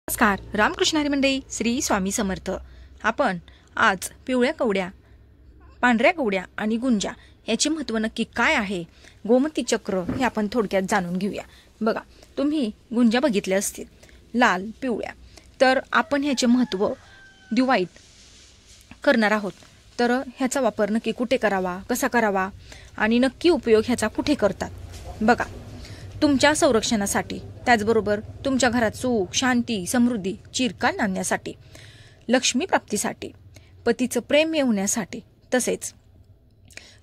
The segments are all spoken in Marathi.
नमस्कार. रामकृष्ण हरी मंडळी, श्री स्वामी समर्थ. आपण आज पिवळ्या कवड्या, पांढऱ्या कवड्या आणि गुंजा याचे महत्त्व नक्की काय आहे, गोमती चक्र हे आपण थोडक्यात जाणून घेऊया. बघा, तुम्ही गुंजा बघितल्या असतील, लाल पिवळ्या. तर आपण ह्याचे महत्त्व दिवाळीत करणार आहोत. तर ह्याचा वापर नक्की कुठे करावा, कसा करावा आणि नक्की उपयोग ह्याचा कुठे करतात. बघा, तुमच्या संरक्षणासाठी, त्याचबरोबर तुमच्या घरात सुख, शांती, समृद्धी चिरकाल आणण्यासाठी, लक्ष्मी प्राप्तीसाठी, पतीचं प्रेम मिळवण्यासाठी, तसेच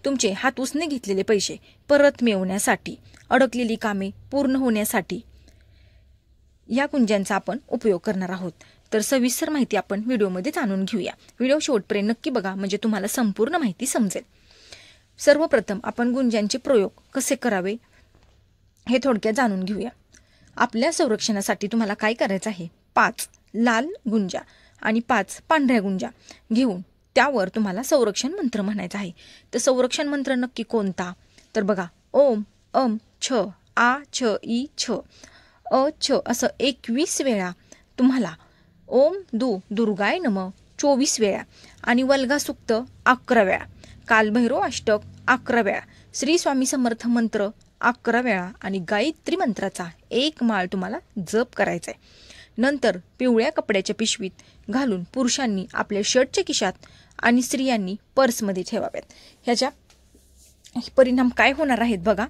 तुमचे हात उसने घेतलेले पैसे परत मिळवण्यासाठी, अडकलेली कामे पूर्ण होण्यासाठी या गुंजांचा आपण उपयोग करणार आहोत. तर सविस्तर माहिती आपण व्हिडिओमध्ये जाणून घेऊया. व्हिडिओ शेवटपर्यंत नक्की बघा, म्हणजे तुम्हाला संपूर्ण माहिती समजेल. सर्वप्रथम आपण गुंजांचे प्रयोग कसे करावे हे थोडक्यात जाणून घेऊया. आपल्या संरक्षणासाठी तुम्हाला काय करायचं आहे, 5 लाल गुंजा आणि 5 पांढऱ्या गुंजा घेऊन त्यावर तुम्हाला संरक्षण मंत्र म्हणायचा आहे. तर संरक्षण मंत्र नक्की कोणता, तर बघा, ओम अम छ आ छ ई छ अ छ असं 21 वेळा तुम्हाला, ओम दुर्गाय नम 24 वेळा आणि वल्गा सुक्त 11 वेळा, कालभैरव अष्टक 11 वेळा, श्री स्वामी समर्थ मंत्र 11 वेळा आणि गायत्री मंत्राचा 1 माळ तुम्हाला जप करायचा आहे. नंतर पिवळ्या कपड्याच्या पिशवीत घालून पुरुषांनी आपल्या शर्टच्या खिशात आणि स्त्रियांनी पर्समध्ये ठेवाव्यात. ह्याच्या परिणाम काय होणार आहेत बघा,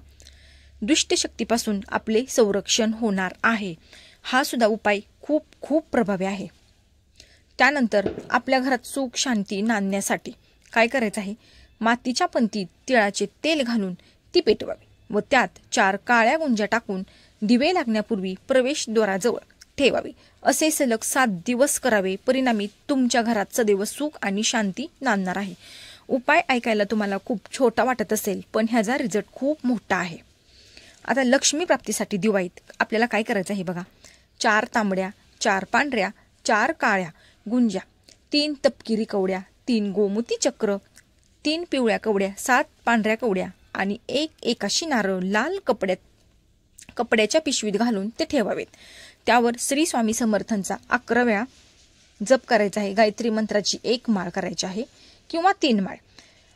दुष्ट शक्तीपासून आपले संरक्षण होणार आहे. हा सुद्धा उपाय खूप खूप प्रभावी आहे. त्यानंतर आपल्या घरात सुख शांती नांदण्यासाठी काय करायचं आहे, मातीच्या पंतीत तिळाचे तेल घालून ती पेटवावी व त्यात 4 काळ्या गुंजा टाकून दिवे लागण्यापूर्वी प्रवेशद्वाराजवळ ठेवावी. असे सलग 7 दिवस करावे. परिणामी तुमच्या घरात सदैव सुख आणि शांती नांदणार आहे. उपाय ऐकायला तुम्हाला खूप छोटा वाटत असेल, पण ह्याचा रिझल्ट खूप मोठा आहे. आता लक्ष्मी प्राप्तीसाठी दिवाळीत आपल्याला काय करायचं आहे बघा, 4 तांबड्या, 4 पांढऱ्या, 4 काळ्या गुंजा, 3 तपकिरी कवड्या, 3 गोमती चक्र, 3 पिवळ्या कवड्या, 7 पांढऱ्या कवड्या आणि 1 एकाशी नारळ लाल कपड्याच्या पिशवीत घालून ते ठेवावेत. त्यावर श्री स्वामी समर्थांचा 11 वेळा जप करायचा आहे. गायत्री मंत्राची 1 माळ करायची आहे किंवा 3 माळ.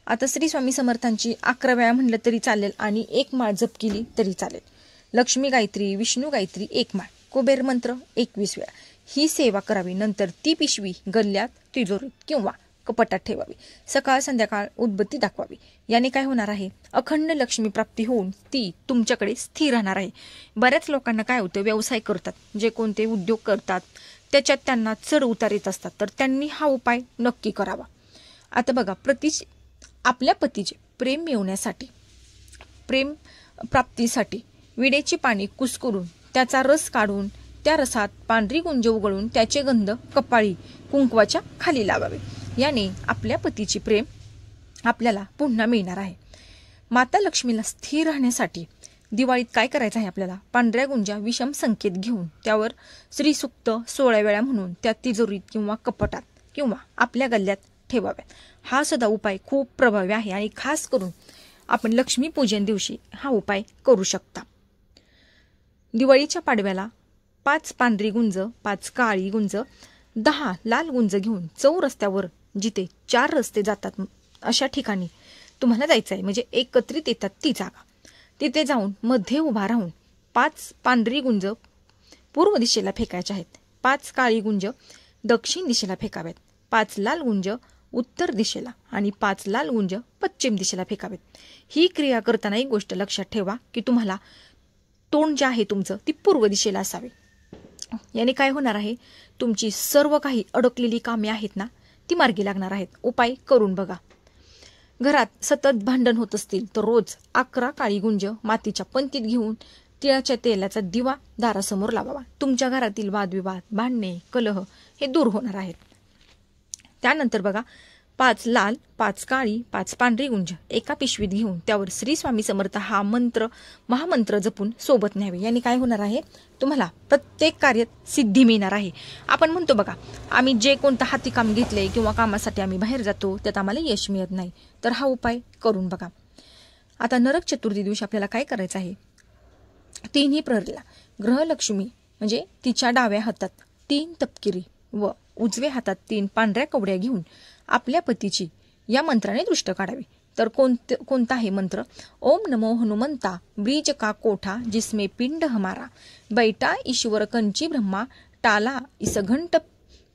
आता श्री स्वामी समर्थांची 11 वेळा म्हणलं तरी चालेल आणि 1 माळ जप केली तरी चालेल. लक्ष्मी गायत्री, विष्णू गायत्री 1 माळ, कुबेर मंत्र 21 वेळा ही सेवा करावी. नंतर ती पिशवी गल्ल्यात, तिजोरीत किंवा कपाटात ठेवावी. सकाळ संध्याकाळ उदबत्ती दाखवावी. याने काय होणार आहे, अखंड लक्ष्मी प्राप्ती होऊन ती तुमच्याकडे स्थिर राहणार आहे. बऱ्याच लोकांना काय होतं, व्यवसाय करतात, जे कोणते उद्योग करतात त्याच्यात त्यांना चढ उतार येत असतात, तर त्यांनी हा उपाय नक्की करावा. आता बघा, आपल्या पतीचे प्रेम मिळवण्यासाठी, प्रेम प्राप्तीसाठी विड्याची पाने कुस्करून त्याचा रस काढून त्या रसात पांढरी गुंज उघळून त्याचे गंध कपाळी कुंकवाच्या खाली लावावे. याने आपल्या पतीचे प्रेम आपल्याला पुन्हा मिळणार आहे. माता लक्ष्मीला स्थिर राहण्यासाठी दिवाळीत काय करायचं आहे आपल्याला, पांढऱ्या गुंजा विषम संकेत घेऊन त्यावर श्रीसुक्त 16 वेळा म्हणून त्या तिजोरीत किंवा कपाटात किंवा आपल्या गल्ल्यात ठेवाव्यात. हा सुद्धा उपाय खूप प्रभावी आहे आणि खास करून आपण लक्ष्मी पूजन दिवशी हा उपाय करू शकता. दिवाळीच्या पाडव्याला 5 पांढरी गुंज, 5 काळी गुंज, 10 लाल गुंज घेऊन चौरस्त्यावर, जिथे 4 रस्ते जातात अशा ठिकाणी तुम्हाला जायचं आहे, म्हणजे एकत्रित येतात ती जागा, तिथे जाऊन मध्ये उभा राहून 5 पांढरी गुंज पूर्व दिशेला फेकायच्या आहेत, 5 काळी गुंज दक्षिण दिशेला फेकाव्यात, 5 लाल गुंज उत्तर दिशेला आणि 5 लाल गुंज पश्चिम दिशेला फेकावेत. ही क्रिया करताना एक गोष्ट लक्षात ठेवा की तुम्हाला तोंड जे आहे तुमचं ती पूर्व दिशेला असावे. याने काय होणार आहे, तुमची सर्व काही अडकलेली कामे आहेत ना, ती मार्गी लागणार आहेत. उपाय करून बघा. घरात सतत भांडण होत असतील तर रोज 11 काळी गुंज मातीच्या पंतीत घेऊन तिळाच्या तेलाचा दिवा दारासमोर लावावा. तुमच्या घरातील वादविवाद, भांडणे, कलह हे दूर होणार आहेत. त्यानंतर बघा, 5 लाल, 5 काळी, 5 पांढरी गुंज एका पिशवीत घेऊन त्यावर श्री स्वामी समर्थ हा महामंत्र जपून सोबत न्यावे. याने काय होणार आहे, तुम्हाला प्रत्येक कार्यात सिद्धी मिळणार आहे. आपण म्हणतो बघा, आम्ही जे कोणतं हाती काम घेतले किंवा कामासाठी आम्ही बाहेर जातो त्यात आम्हाला यश मिळत नाही, तर हा उपाय करून बघा. आता नरक चतुर्थी दिवशी आपल्याला काय करायचं आहे, 3ही प्रहरीला ग्रहलक्ष्मी म्हणजे तिच्या डाव्या हातात 3 तपकिरी व उजव्या हातात 3 पांढऱ्या कवड्या घेऊन आपल्या पतीची या मंत्राने दृष्ट काढावी. तर कोणता आहे मंत्र? ओम नमो हनुमंता ब्रीज का कोठा जिसमें पिंड हमारा बैठा ईश्वर कंची ब्रह्मा टाला इस घंट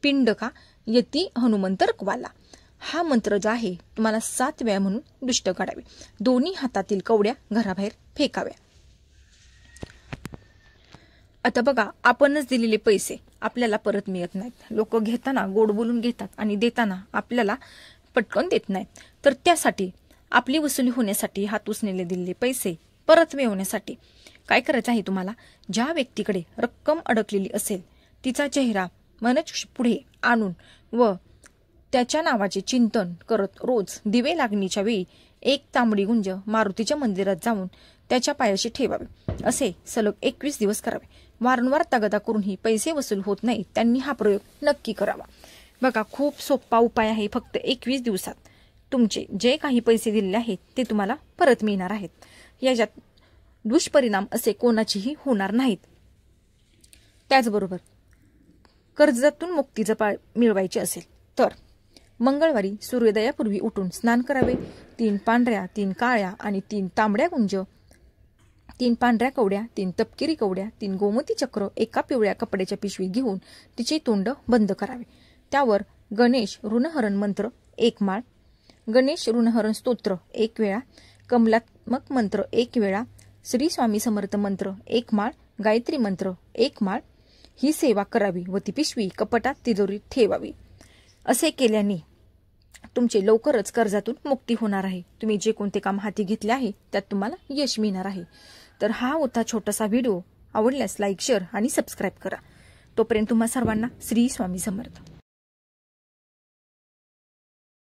पिंड का यती हनुमंत रखवाला. हा मंत्र जो आहे तुम्हाला 7 वेळा म्हणून दृष्ट काढावे. दोन्ही हातातील कवड्या घराबाहेर फेकाव्या. आता बघा, आपणच दिलेले पैसे आपल्याला परत मिळत नाहीत. लोक घेताना गोड बोलून घेतात आणि देताना आपल्याला पटकन देत नाहीत. तर त्यासाठी आपली वसुली होण्यासाठी हात उसनेले दिलेले पैसे परत मिळवण्यासाठी काय करायचं आहे तुम्हाला? ज्या व्यक्तीकडे रक्कम अडकलेली असेल तिचा चेहरा मनच पुढे आणून व त्याच्या नावाचे चिंतन करत रोज दिवे लागणीच्या वेळी 1 तांबडी गुंज मारुतीच्या मंदिरात जाऊन त्याच्या पायाशी ठेवावे. असे सलग 21 दिवस करावे. वारंवार तगादा करूनही पैसे वसूल होत नाही त्यांनी हा प्रयोग नक्की करावा. बघा, खूप सोपा उपाय आहे. फक्त 21 दिवसात तुमचे जे काही पैसे दिलेले आहेत ते तुम्हाला परत मिळणार आहेत. याच्यात दुष्परिणाम असे कोणाचेही होणार नाहीत. त्याचबरोबर कर्जातून मुक्ती जर मिळवायची असेल तर मंगळवारी सूर्योदयापूर्वी उठून स्नान करावे. 3 पांढऱ्या 3 काळ्या आणि 3 तांबड्या गुंज, 3 पांढऱ्या कवड्या, 3 तपकिरी कवड्या, 3 गोमती चक्र एका पिवळ्या कपड्याच्या पिशवीत घेऊन तिचे तोंड बंद करावे. त्यावर गणेश ऋणहरण मंत्र 1 माळ, गणेश ऋणहरण स्तोत्र 1 वेळा, कमलात्मक मंत्र 1 वेळा, श्री स्वामी समर्थ मंत्र 1 माळ, गायत्री मंत्र 1 माळ ही सेवा करावी व ती पिशवी कपाटात तिजोरीत ठेवावी. असे केल्याने तुमचे लवकरच कर्जातून मुक्ती होणार आहे. तुम्ही जे कोणते काम हाती घेतले आहे त्यात तुम्हाला यश मिळणार आहे. तर हा होता छोटासा व्हिडिओ. आवडल्यास लाईक, शेअर आणि सबस्क्राईब करा. तोपर्यंत तुम्हा सर्वांना श्री स्वामी समर्थ.